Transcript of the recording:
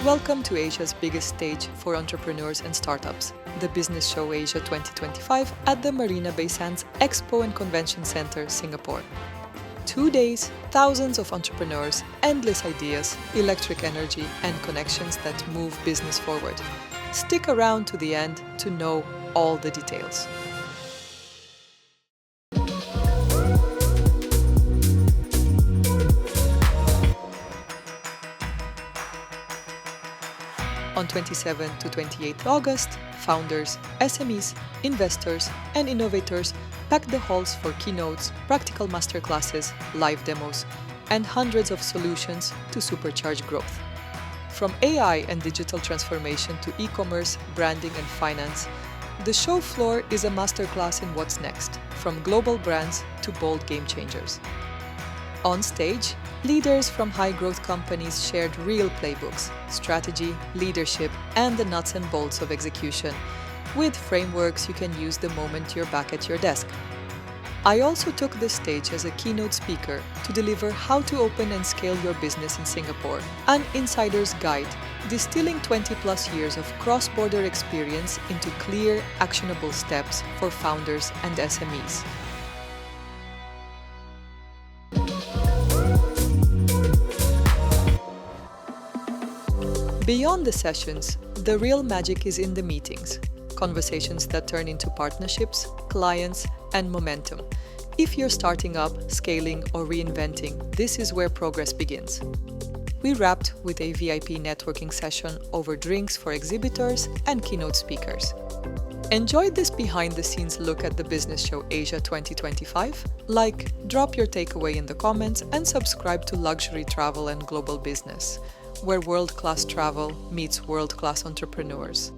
Welcome to Asia's biggest stage for entrepreneurs and startups, the Business Show Asia 2025 at the Marina Bay Sands Expo and Convention Center, Singapore. 2 days, thousands of entrepreneurs, endless ideas, electric energy, and connections that move business forward. Stick around to the end to know all the details. On 27 to 28 August, founders, SMEs, investors, and innovators packed the halls for keynotes, practical masterclasses, live demos, and hundreds of solutions to supercharge growth. From AI and digital transformation to e-commerce, branding, and finance, the show floor is a masterclass in what's next, from global brands to bold game changers. On stage, leaders from high-growth companies shared real playbooks, strategy, leadership, and the nuts and bolts of execution, with frameworks you can use the moment you're back at your desk. I also took the stage as a keynote speaker to deliver how to open and scale your business in Singapore, an insider's guide, distilling 20-plus years of cross-border experience into clear, actionable steps for founders and SMEs. Beyond the sessions, the real magic is in the meetings, conversations that turn into partnerships, clients, and momentum. If you're starting up, scaling, or reinventing, this is where progress begins. We wrapped with a VIP networking session over drinks for exhibitors and keynote speakers. Enjoyed this behind-the-scenes look at the Business Show Asia 2025? Like, drop your takeaway in the comments and subscribe to Luxury Travel and Global Business, where world-class travel meets world-class entrepreneurs.